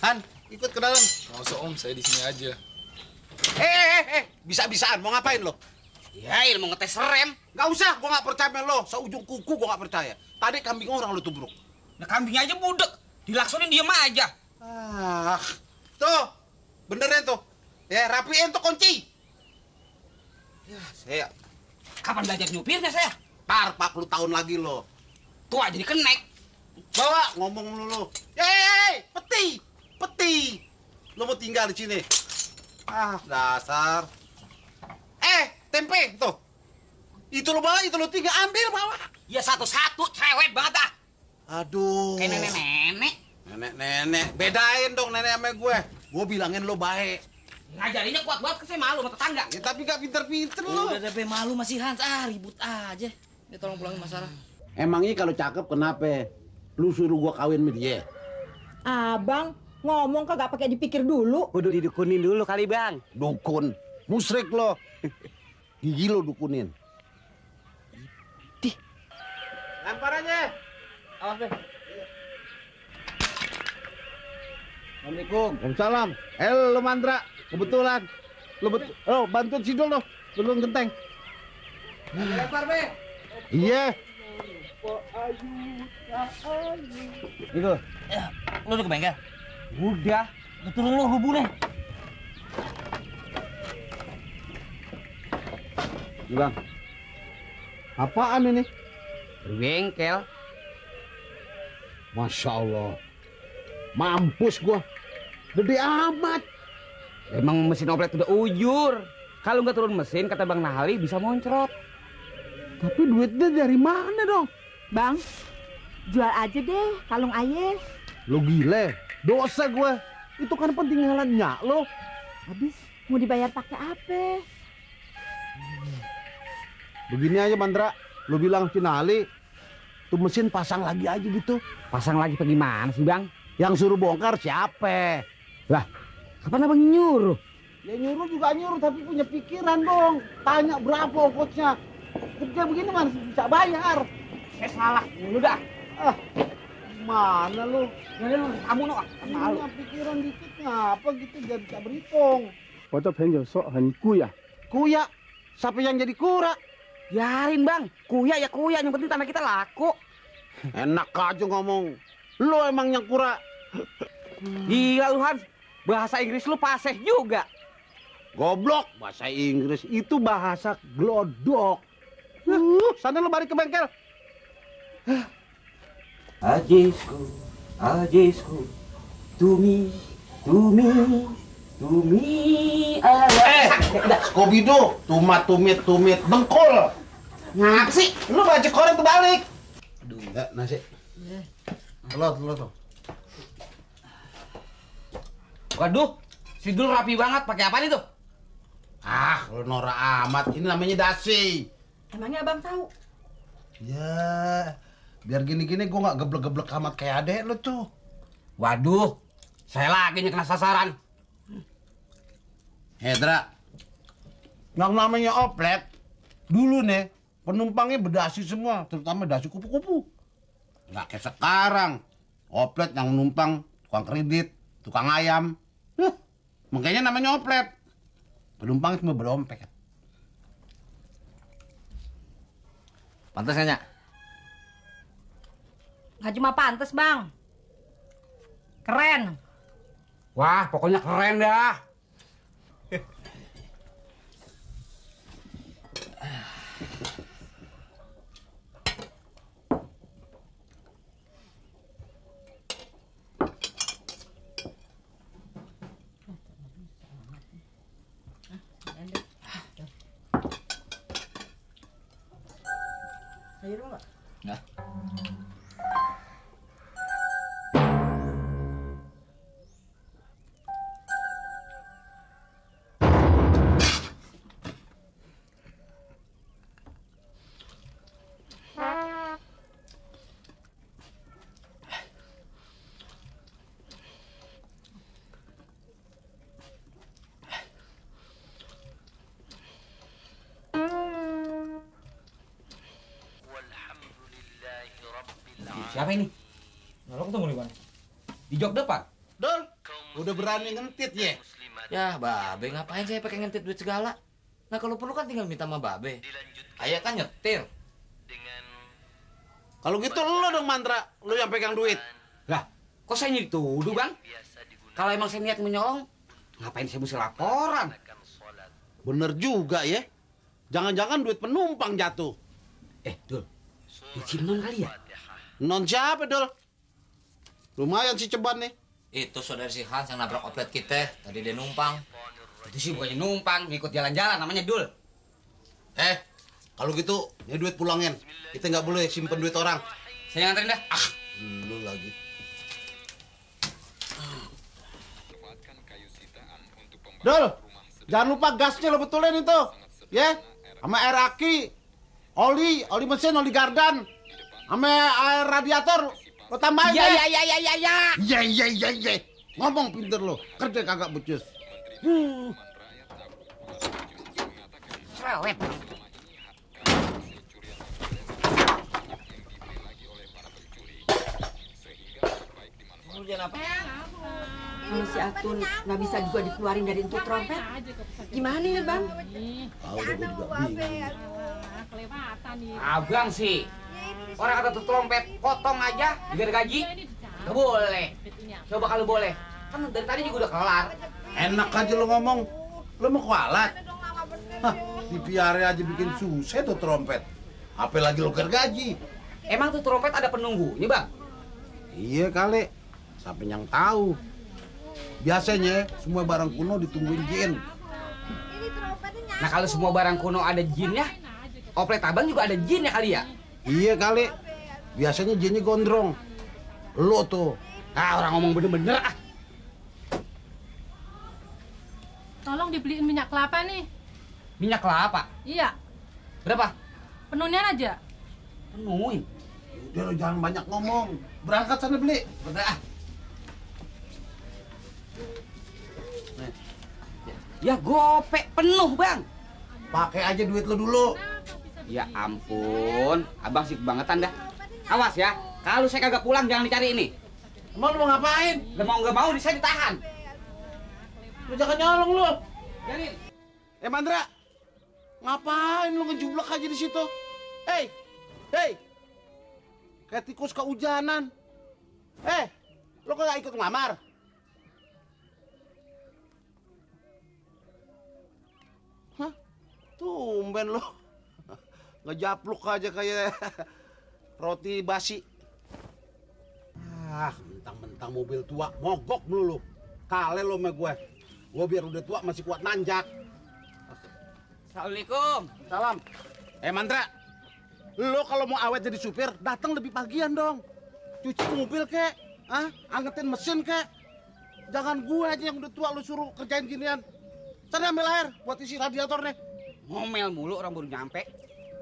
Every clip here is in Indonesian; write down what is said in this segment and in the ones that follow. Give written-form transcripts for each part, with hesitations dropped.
Han, ikut ke dalam. Nggak usah om, saya di sini aja. Bisa-bisaan mau ngapain lo? Ya, ilmu ngetes rem. Nggak usah, gua nggak percaya sama lo. Seujung kuku gua nggak percaya. Tadi kambing orang lo tubruk. Nah, kambingnya aja budek. Dilaksonin diem aja. Ah, tuh, beneran tuh. Ya, rapiin tuh kunci. Ya, saya Kapan belajar nyupirnya saya? tar 40 tahun lagi lo. Tua jadi kenek. Bawa ngomong lu. Yeay, peti. Lo mau tinggal di sini. Ah, dasar. Tempe tuh. Itu lo bawa, itu lo tinggal ambil bawa. Ya satu-satu, cerewet banget ah. Aduh. Kayak nenek-nenek. Nenek. Bedain dong nenek sama gue. Gue bilangin lo baik. Ngajarinnya kuat banget, saya malu sama tetangga. Ya, tapi gak pinter-pinter lo. Udah deh malu masih Hans, ribut aja. Dia tolong pulangin Mas Sarah. Emangnya kalau cakep kenapa? Lu suruh gua kawin sama dia? Abang ngomong kagak pakai dipikir dulu. Kudu didukunin dulu kali bang. Dukun. Musrik lo. Gigi lo dukunin. Lempar aja. Awas deh. Assalamualaikum. Waalaikumsalam. Lo Mandra. Kebetulan. Lo bantuin Sidul lo. Belum genteng. Lempar, Be. Iya. Itu. Lu udah ke bengkel? Udah. Lu turun lu hubungnya. Bilang. Apaan ini? Bengkel. Masya Allah. Mampus gua. Gede amat. Emang mesin oplet udah ujur. Kalau nggak turun mesin, kata Bang Nahali bisa moncrot. Tapi duitnya dari mana dong? Bang, jual aja deh kalung ayah. Lo gile. Dosa gua. Itu kan pentinggalannya lo. Habis mau dibayar pakai apa? Begini aja Mandra. Lo bilang Cinali. Tuh mesin pasang lagi aja gitu. Pasang lagi apa gimana sih Bang? Yang suruh bongkar siapa? Lah, kapan Abang nyuruh? Ya nyuruh juga nyuruh tapi punya pikiran dong. Tanya berapa ongkosnya. Kerja begini mana bisa bayar. Saya salah dulu dah. Ah, mana lu? Jadi lu kamu no, malu. Punya pikiran dikit ngapa gitu jadi bisa berhitung. 我的朋友说很贵啊， Kuya, siapa yang jadi kura? Biarin Bang, kuya ya kuya, yang penting tanah kita laku. Enak aja ngomong. Lu emang yang kura. Gila lu Hans, bahasa Inggris lu paseh juga. Goblok, bahasa Inggris itu bahasa glodok. Sana lu balik ke bengkel. Ajisku, tumi, Skobido, tumit, bengkol. Ngapa sih? Lu baca koran terbalik. Aduh, enggak nasi. Telur tuh. Waduh, Sidul rapi banget. Pakai apa nih tuh? Ah, lu norak amat. Ini namanya dasi. Emangnya abang tahu? Ya, biar gini-gini gua nggak geblek-geblek amat kayak adek lu tuh. Waduh, saya lagi nih kena sasaran. Hedra, yang namanya oplet, dulu nih penumpangnya berdasi semua, terutama dasi kupu-kupu. Nggak kayak sekarang, oplet yang numpang tukang kredit, tukang ayam. Makanya namanya oplet. Penumpangnya cuma berdompet. Pantes nggak, Nyak? Nggak cuma pantes bang, keren. Wah, pokoknya keren dah. Ayo dong, Pak. Nggak. Siapa ini? Nah, lo ketemu di mana? Di jok depan. Dul, Udah berani ngentit ya? Ya, Babe, ngapain saya pakai ngentit duit segala? Nah, kalau perlu kan tinggal minta sama Babe. Ayah kan nyetir. Kalau gitu lo dong Mantra, lo yang pegang duit. Lah, kok saya dituduh, Bang? Kalau emang saya niat menyolong, ngapain saya mesti laporan? Bener juga ya. Jangan-jangan duit penumpang jatuh. Dul, duit si Non kali ya? Non siapa, Dol? Lumayan si Ceban nih. Itu saudara si Hans yang nabrak oplet kita. Tadi dia numpang. Itu sih bukannya numpang, ngikut jalan-jalan namanya Dul. Kalau gitu, ini duit pulangin. Kita nggak boleh simpen duit orang. Saya nganterin dah. Lu lagi. Dol, jangan lupa gasnya lo betulin itu. Ya, sama air aki, oli mesin, oli gardan, sama air radiator. Lo tambahin Ya, deh. ya, ya, ya, ya, ya. Iya. Ngomong pinter lo, kerja kagak becus. Cerewet. Kalau si Atun nggak bisa juga dikeluarin dari untuk trompet, gimana ya bang? Tahu deh, gue juga bingung. Abang sih. Orang kata tuh trompet, potong aja, biar gaji. Gak boleh. Coba kalau boleh. Kan dari tadi juga udah kelar. Enak aja lo ngomong. Lo mau kualat? Hah, dipiara aja bikin susah tuh trompet. Apalagi lo gergaji. Emang tuh trompet ada penunggunya, Bang? Iya kali. Siapa yang tahu? Biasanya semua barang kuno ditungguin jin. Nah kalau semua barang kuno ada jinnya, oplet abang juga ada jinnya kali ya? Iya kali. Biasanya jinnya gondrong. Lo tuh. Ah orang ngomong bener-bener ah. Tolong dibeliin minyak kelapa nih. Minyak kelapa? Iya, Berapa? penuhnya aja. Penuhin. Udah lo jangan banyak ngomong. Berangkat sana beli. Bentar ah. Ya gope penuh bang. Pakai aja duit lo dulu. Ya ampun, abang sih kebangetan dah. Awas ya, kalau saya kagak pulang jangan dicari ini. Emang lo mau ngapain? Nggak mau, saya ditahan. Lo jangan nyolong lo. Jalin. Mandra, ngapain lo ngejublak aja di situ? Hei, kayak tikus kehujanan. Lo kagak ikut ngelamar? Hah? Tumben lo. Ngejapluk aja kayak roti basi. Mentang-mentang mobil tua, mogok melulu. Kale lo sama gue. Gue biar udah tua masih kuat nanjak. Assalamualaikum. Salam. Mandra, lo kalau mau awet jadi supir, datang lebih pagian dong. Cuci mobil kek, angetin mesin kek. Jangan gue aja yang udah tua lo suruh kerjain ginian. Sana ambil air buat isi radiator nih. Ngomel mulu orang baru nyampe.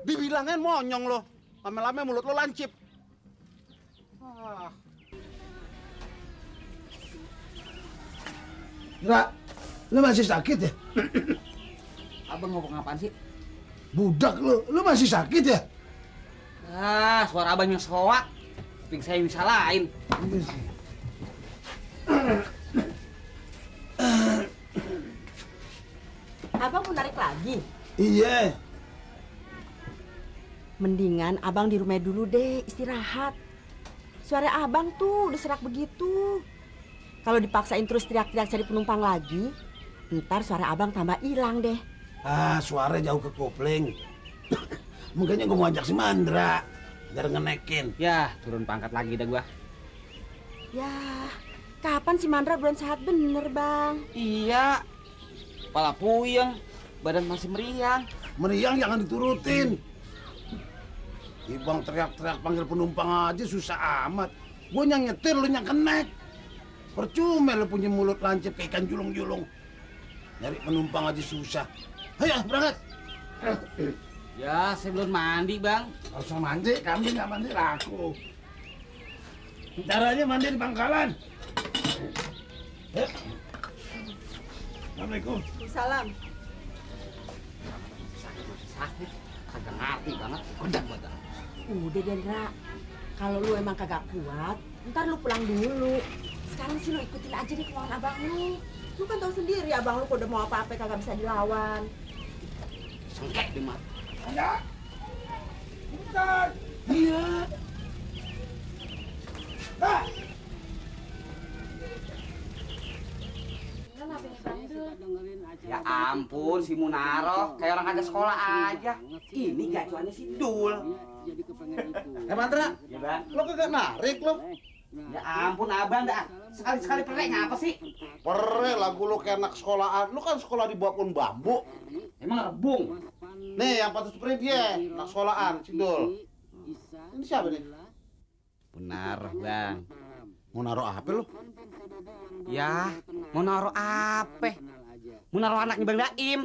Dibilangin monyong lo. Lama-lama mulut lo lancip. Ra, lu masih sakit ya? Abang ngomong apaan sih? Budak lu masih sakit ya? Ah, suara abang yang soak. Kuping saya yang disalahin. Abang mau narik lagi? Iya. Mendingan abang di rumah dulu deh, istirahat. Suara abang tuh udah serak begitu. Kalau dipaksain terus teriak-teriak cari penumpang lagi, ntar suara abang tambah hilang deh. Suara jauh ke kopling. Mungkinnya gue mau ajak si Mandra biar ngenekin. Ya, turun pangkat lagi dah gua. Ya, kapan si Mandra belum sehat bener bang? Iya. Kepala puyeng, badan masih meriang. Meriang jangan diturutin. Ibang teriak-teriak panggil penumpang aja susah amat. Gue yang nyetir, lu yang kenek. Percuma lu punya mulut lancip kayak ikan julung-julung. Nyari penumpang aja susah. Ayo berangkat. Ya, saya belum mandi, Bang. Gak usah mandi, kami nggak mandi laku. Caranya mandi di pangkalan. Assalamualaikum. Salam. Sakit, kagak ngerti banget. Kodang gua dah. Udah Dendra, kalau lu emang kagak kuat, ntar lu pulang dulu. Sekarang sih lu ikutin aja nih kemauan abang lu. Lu kan tahu sendiri abang lu udah mau apa-apa kagak bisa dilawan. Sengkek di mata. Ada. Bukan. Iya. Ah. Ya ampun, si Munaro kayak orang kagak sekolah aja. Ini gacuannya si Dul. Mandra, Ya bang. lo kagak narik lo? Ya ampun abang dah. Sekali-sekali perek ngapa sih? Pere lagu lo kayak anak sekolahan. Lo kan sekolah di bawah pohon bambu. Emang rebung. Nih yang patut seperti dia, anak sekolahan, si Dul. Ini siapa nih? Benar bang. Mau naruh apa lo? Ya, mau naruh apa? Mau naruh anaknya Bang Daim.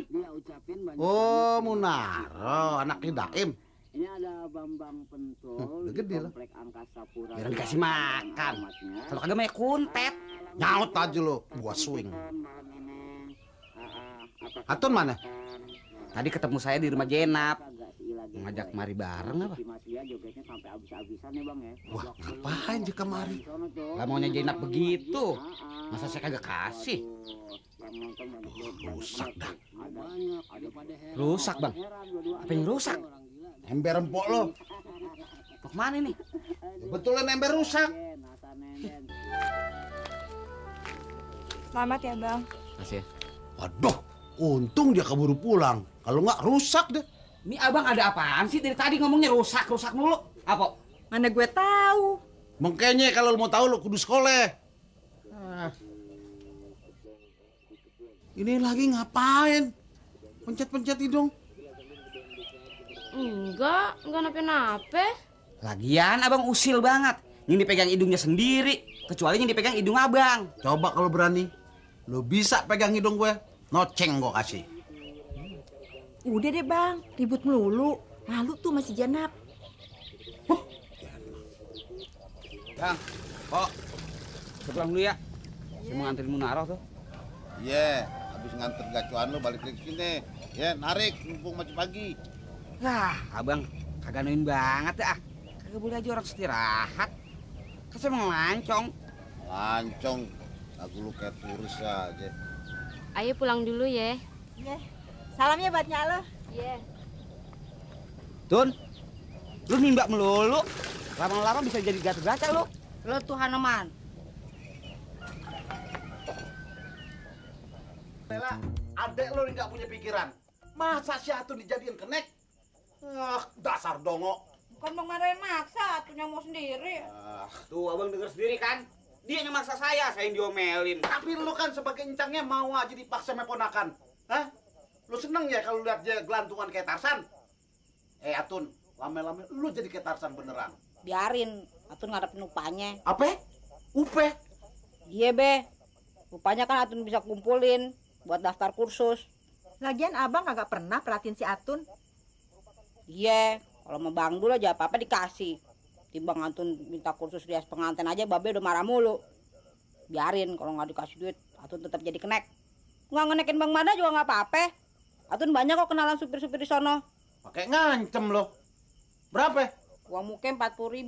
Oh, mau naruh anaknya Daim. Ini ada Bambang Pentul, Udah gede lah. Komplek Angkasa Pura. Biar dikasih makan. Kalau kagak mau kuntet. Nyaut aja lo, gua swing. Atun mana? Tadi ketemu saya di rumah Jenap. Ngajak mari bareng apa? Mas Lia jogetnya sampai habis-habisan ya Bang ya. Wah, ngapain dia kemari? Lah maunya Jenap begitu. Masa saya kagak kasih? Rusak dah. Rusak bang. Apa yang rusak? Ember empok lo. Mau kemana nih? Betulan ember rusak. Selamat ya bang. Masih. Waduh, untung dia keburu pulang. Kalau nggak rusak deh. Ini abang ada apaan sih dari tadi ngomongnya rusak mulu? Apa? Mana gue tahu. Makanya kalau lo mau tahu lo kudu sekolah. Ini lagi ngapain? Pencet-pencet hidung. Enggak nape-nape. Lagian abang usil banget. Yang dipegang hidungnya sendiri. Kecuali yang dipegang hidung abang. Coba kalau berani, lo bisa pegang hidung gue. Noceng gue kasih. Udah deh bang, ribut melulu. Malu tuh masih Jenap. Bang, kok saya pulang dulu ya. Saya mau nganterin Munaro tuh. Iya, habis nganter gacuan lo balik lagi sini. Ya, narik mumpung masih pagi. Wah, abang kagak noin banget ya. Kagak boleh aja orang istirahat. Kan saya mau ngelancong. Lancong, lagu lu kayak turis aja. Ayo pulang dulu ya. Iya. Salamnya buat Nyak lo. Iya. Tun, lu nimbak melulu. Lama-lama bisa jadi gatel-gatel lu. Lo tuh Hanuman. Lela, adek lo nggak punya pikiran. Masa si Atun dijadiin kenek? Dasar dongo. Bukan mau marahin maksa, atunya mau sendiri. Tuh abang denger sendiri kan. Dia yang maksa saya yang diomelin. Tapi lu kan sebagai encangnya mau aja dipaksa meponakan. Hah? Lu seneng ya kalau lihat dia gelantungan kayak Tarsan? Atun, lame-lame lu jadi kayak Tarsan beneran. Biarin, Atun ngadepin upahnya. Apa? Upe? Iya be, upahnya kan Atun bisa kumpulin buat daftar kursus. Lagian abang kagak pernah perhatiin si Atun. Iya, kalau mau Bang Dul aja apa-apa dikasih. Timbang Atun minta kursus rias pengantin aja babe udah marah mulu. Biarin, kalau nggak dikasih duit Atun tetap jadi kenek. Nggak ngenekin Bang Mada juga nggak apa-apa. Atun banyak kok kenalan supir-supir di sono. Pakai ngancem lo. Berapa? Uang muke 40.000.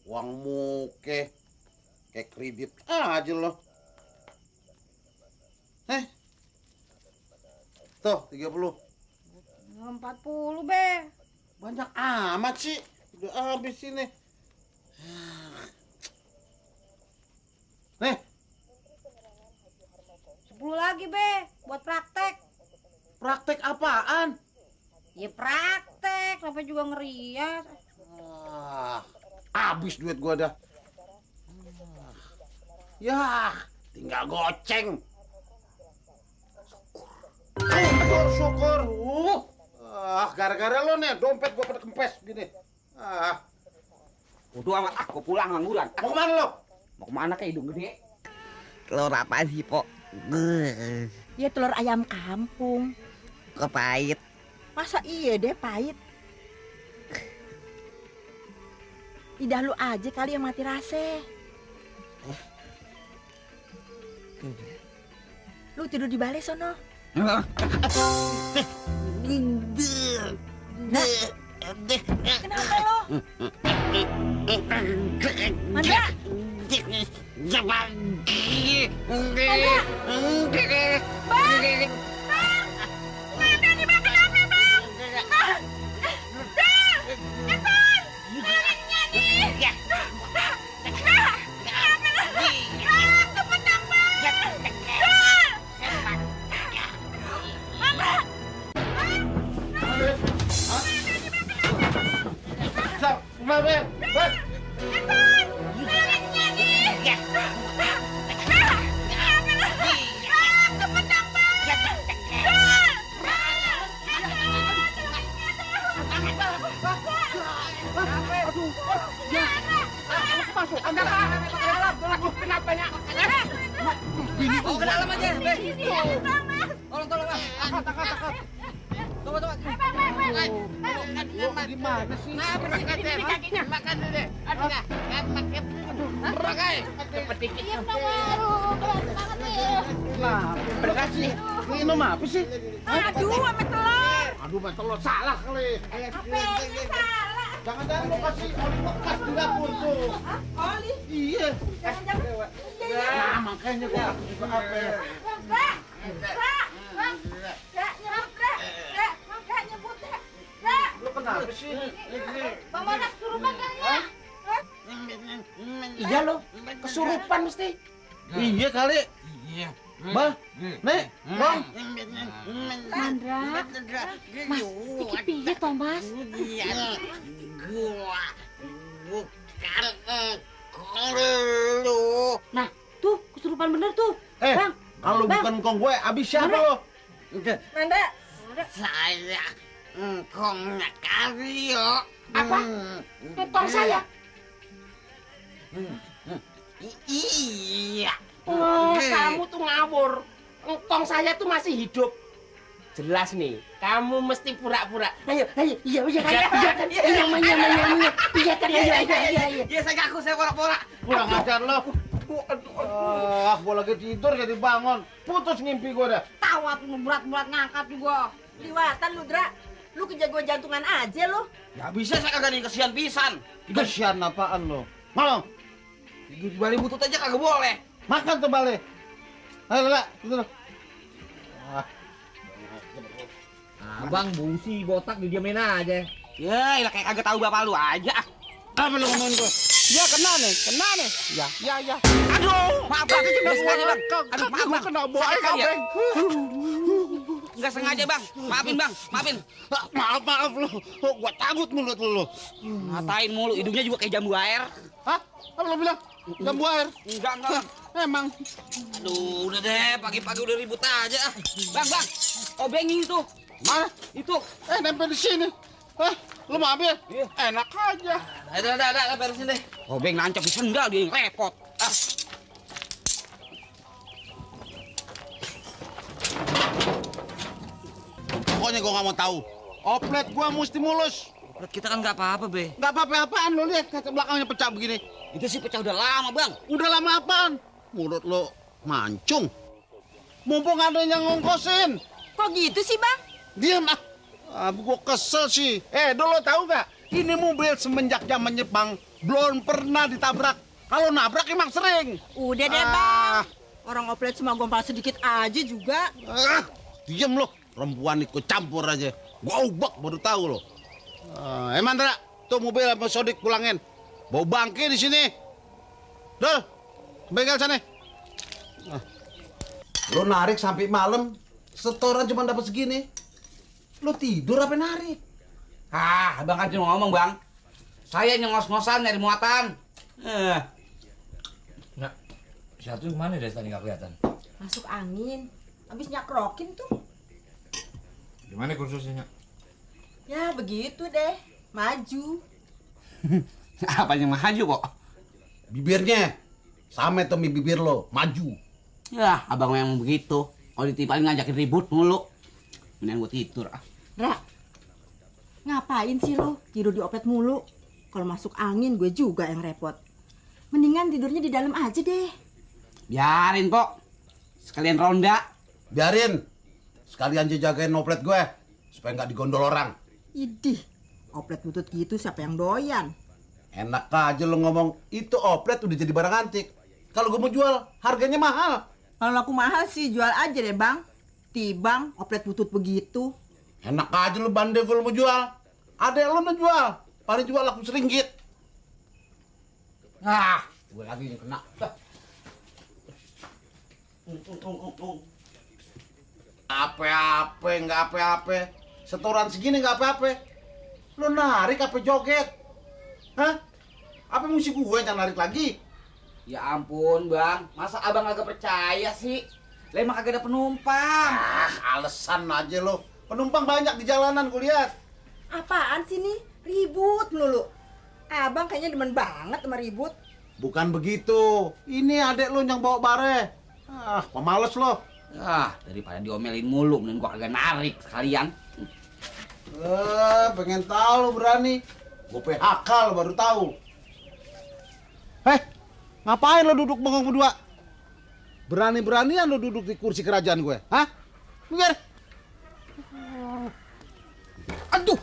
Uang muke. Kayak kredit aja lo. Tuh, 30. 40 be. Banyak amat sih. Udah habis ini. Nih, 10 lagi be, buat praktek. praktek apaan? Ya praktek, sampai juga ngerias. Habis duit gua dah. Ya, tinggal goceng. Syukur. Gara-gara lo nih, dompet gua pada kempes gini. Udah amat, aku pulang ngangguran. Mau kemana lo? Mau kemana kayak hidung gede? Telur apa sih, Pok? Ya telur ayam kampung. Kepahit. Masa iya deh pahit? Lidah lu aja kali yang mati rasa. Lu tidur di balai sono. Kenapa lo? Manda? Bawa ke dalam aja, Be. Tolong, Bang. Tunggu. Gimana sih? Kakinya. Makan deh. Aduh, pakai. Cepet dikit. Berkas sih. Minum apa sih? Aduh, sama telur. Aduh, sama telur. Salah kali. Apanya salah? Jangan-jangan lo kasih oli bekas di dapur tuh. Oli? Iya. Jangan-jangan. Nah, makanya gua suka apa ya? Lo kenapa sih? Bang Botak kesurupan kali ya? Iya lo, kesurupan mesti. Iya kali. Iya. Bah, Nek, Bang. Mandra, Mas, dikit piye toh, Mas? Gua bukan lu. Nah, tuh kesurupan bener tuh. Bang, kalau Bang. bukan kong gue, abis siapa lo? Mandra. Saya engkongnya Karyo. Apa? Engkong saya? Iya. Kamu tuh ngawur. Engkong saya tuh masih hidup. Jelas nih, kamu mesti pura-pura. Ayo, iya kan? Iya kan? Ya saya ngaku, saya pura-pura. Kurang ajar lo. Gue lagi tidur jadi bangun. Putus ngimpi gue dah. Tawa tuh berat-berat ngangkat juga. Liwatan lu, Dra. Lu kejago jantungan aja lu. Ya bisa saya kagak nih kesian pisan. Kesian apaan lo? Ngomong. Di balik butut aja kagak boleh. Makan tuh balik. Ayo, lah, gitu. Abang busi botak didiamin aja. Ya, ilah kayak kagak tahu bapak lu aja. Apa lu ngomongin gue? Ya kena nih. Ya. Aduh, maaf Bang, nggak sengaja Bang. Aduh, maaf Bang. Kena buaya Sakit kali ya? kabeng. Nggak sengaja Bang. Maafin Bang, maafin. Maaf lu. Gua cabut mulut lu. Ngatain mulu, hidungnya juga kayak jambu air. Hah? Apa lu bilang? Jambu air? Enggak Bang. Emang. Aduh, udah deh, pagi-pagi udah ribut aja. Bang, obeng itu. Mana? Itu. Nempel di sini. Hah? Lu mau ambil? Iya. Enak aja. Ada, beresin deh. Obeng nancap di sendal, dia yang repot. Pokoknya gua nggak mau tahu. Oplet gua mesti mulus. Oplet kita kan nggak apa-apa, Be. Nggak apa-apaan lo lihat kaca belakangnya pecah begini. Itu sih pecah udah lama, Bang. Udah lama apaan? Mulut lo mancung. Mumpung ada yang ngongkosin. Kok gitu sih, Bang? Diam ah. Gua kesel sih. Dulu tahu nggak? Ini mobil semenjak zaman Jepang belum pernah ditabrak. Kalau nabrak emang sering. Udah deh, Bang. Orang oplet cuma gompal sedikit aja juga. Diam lo. Perempuan ikut campur aja. Gua ubak baru tahu lo. Mandra, tuh mobil sama Sodik pulangin. Bau bangke di sini. Dul, bengkel sana. Lo narik sampai malam, setoran cuma dapat segini. Lo tidur apa narik? Abang kan cuma ngomong, Bang. Saya nyengos-ngosan nyari muatan. Nah, si Atu gimana dari tadi nggak kelihatan? Masuk angin. Habis nyakrokin tuh. Gimana kursusnya? Ya begitu deh. Maju. Apanya maju kok? Bibirnya. Sama Tommy bibir lo, maju. Ya, abang memang begitu. Kalau paling ngajakin ribut mulu. Mendingan gue tidur. Ra, ngapain sih lo tidur di oplet mulu? Kalau masuk angin gue juga yang repot. Mendingan tidurnya di dalam aja deh. Biarin, Pok. Sekalian ronda. Biarin. Sekalian jagain oplet gue. Supaya nggak digondol orang. Idih, oplet butut gitu siapa yang doyan? Enak aja lo ngomong, itu oplet udah jadi barang antik. Kalau gue mau jual, harganya mahal. Kalau laku mahal sih jual aja deh bang. Tibang oplet butut begitu. Enak aja lo bandel kalau mau jual. Ada lo mau jual, paling jual laku seringgit. Ah, gue lagi yang kena. Apa-apa, nggak apa-apa. Setoran segini nggak apa-apa. Lo narik apa joget? Hah? Apa mesti gue yang narik lagi? Ya ampun bang, masa abang agak percaya sih? Lah emang kagak ada penumpang. Ah, alasan aja lo. Penumpang banyak di jalanan gue lihat. Apaan sih nih? Ribut melulu. Abang kayaknya demen banget sama ribut. Bukan begitu. Ini adek lo yang bawa bare. Ah, pemales lo. Ah, daripada diomelin mulu, mending gua kagak narik sekalian. Pengen tahu lo berani. Gue PHK lo baru tahu. Ngapain lo duduk bengong berdua? Berani-beranian lo duduk di kursi kerajaan gue, hah? Minggir. Aduh.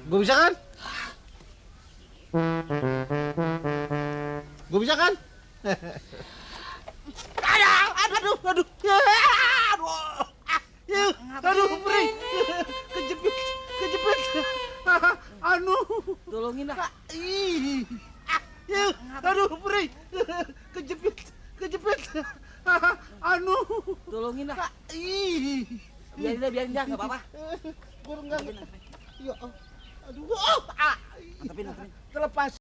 Gue bisa kan? Gue bisa kan? Aduh, Pri. Kejepit. Tolongin dah. Aduh, Pri. Kejepit. Tolongin dah. Biarin dah, nggak apa-apa. Enggak. Ya, aduh. Mantapin. Terlepas.